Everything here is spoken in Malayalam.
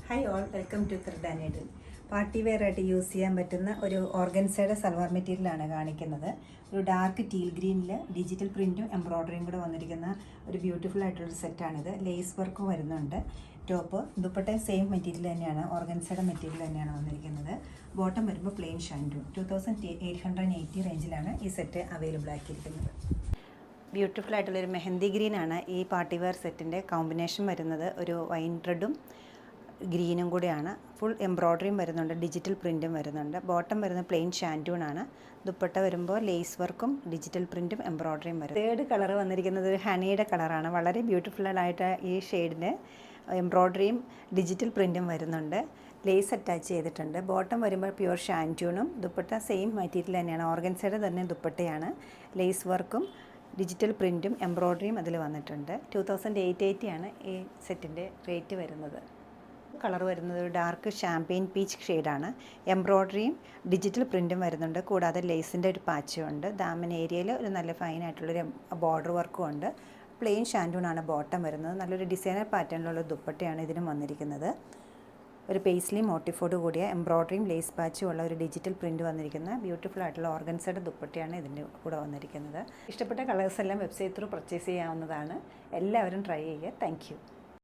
ഹായ് ഓൾ, വെൽക്കം ടു ത്രിഡാനേഡിൽ. പാർട്ടി വെയർ ആയിട്ട് യൂസ് ചെയ്യാൻ പറ്റുന്ന ഒരു ഓർഗൻസയുടെ സൽവാർ മെറ്റീരിയലാണ് കാണിക്കുന്നത്. ഒരു ഡാർക്ക് ടീൽ ഗ്രീനിൽ ഡിജിറ്റൽ പ്രിൻറ്റും എംബ്രോയ്ഡറിയും കൂടെ വന്നിരിക്കുന്ന ഒരു ബ്യൂട്ടിഫുൾ ആയിട്ടുള്ളൊരു സെറ്റാണിത്. ലേസ് വർക്കും വരുന്നുണ്ട്. ടോപ്പ് ദുപ്പട്ടയും സെയിം മെറ്റീരിയൽ തന്നെയാണ്, ഓർഗൻസയുടെ മെറ്റീരിയൽ തന്നെയാണ് വന്നിരിക്കുന്നത്. ബോട്ടം വരുമ്പോൾ പ്ലെയിൻ ഷാൻഡും. 2880 റേഞ്ചിലാണ് ഈ സെറ്റ് അവൈലബിൾ ആക്കിയിരിക്കുന്നത്. ബ്യൂട്ടിഫുൾ ആയിട്ടുള്ളൊരു മെഹന്തി ഗ്രീനാണ് ഈ പാർട്ടി വെയർ സെറ്റിൻ്റെ കോമ്പിനേഷൻ വരുന്നത്. ഒരു വൈൻ റെഡും ഗ്രീനും കൂടിയാണ്. ഫുൾ എംബ്രോയ്ഡറിയും വരുന്നുണ്ട്, ഡിജിറ്റൽ പ്രിൻറ്റും വരുന്നുണ്ട്. ബോട്ടം വരുന്നത് പ്ലെയിൻ ഷാൻറ്റൂണാണ്. ദുപ്പട്ട വരുമ്പോൾ ലേസ് വർക്കും ഡിജിറ്റൽ പ്രിൻറ്റും എംബ്രോയ്ഡറിയും വരും. തേർഡ് കളർ വന്നിരിക്കുന്നത് ഒരു ഹണിയുടെ കളറാണ്. വളരെ ബ്യൂട്ടിഫുള്ളായിട്ട് ഈ ഷെയ്ഡിന് എംബ്രോയ്ഡറിയും ഡിജിറ്റൽ പ്രിൻറ്റും വരുന്നുണ്ട്. ലേസ് അറ്റാച്ച് ചെയ്തിട്ടുണ്ട്. ബോട്ടം വരുമ്പോൾ പ്യുവർ ഷാൻറ്റൂണും. ദുപ്പട്ട സെയിം മെറ്റീരിയൽ തന്നെയാണ്, ഓർഗൻസയുടെ തന്നെ ദുപ്പട്ടയാണ്. ലേസ് വർക്കും ഡിജിറ്റൽ പ്രിൻറ്റും എംബ്രോയ്ഡറിയും അതിൽ വന്നിട്ടുണ്ട്. 2880 ആണ് ഈ സെറ്റിൻ്റെ റേറ്റ് വരുന്നത്. കളർ വരുന്നത് ഒരു ഡാർക്ക് ഷാമ്പെയിൻ പീച്ച് ഷെയ്ഡാണ്. എംബ്രോയ്ഡറിയും ഡിജിറ്റൽ പ്രിൻറ്റും വരുന്നുണ്ട്. കൂടാതെ ലേസിൻ്റെ ഒരു പാച്ചും ഉണ്ട്. ദാമൻ ഏരിയയിൽ ഒരു നല്ല ഫൈനായിട്ടുള്ളൊരു ബോർഡർ വർക്കും ഉണ്ട്. പ്ലെയിൻ ഷാൻറ്റൂണാണ് ബോട്ടം വരുന്നത്. നല്ലൊരു ഡിസൈനർ പാറ്റേണിലുള്ള ദുപ്പട്ടയാണ് ഇതിനും വന്നിരിക്കുന്നത്. ഒരു പേസ്ലി മോട്ടിഫോട് കൂടിയ എംബ്രോയ്ഡറിയും ലേസ് പാച്ചും ഉള്ള ഒരു ഡിജിറ്റൽ പ്രിൻറ്റ് വന്നിരിക്കുന്ന ബ്യൂട്ടിഫുൾ ആയിട്ടുള്ള ഓർഗൻസയുടെ ദുപ്പട്ടയാണ് ഇതിൻ്റെ കൂടെ വന്നിരിക്കുന്നത്. ഇഷ്ടപ്പെട്ട കളേഴ്സ് എല്ലാം വെബ്സൈറ്റ് ത്രൂ പർച്ചേസ് ചെയ്യാവുന്നതാണ്. എല്ലാവരും ട്രൈ ചെയ്യുക. താങ്ക്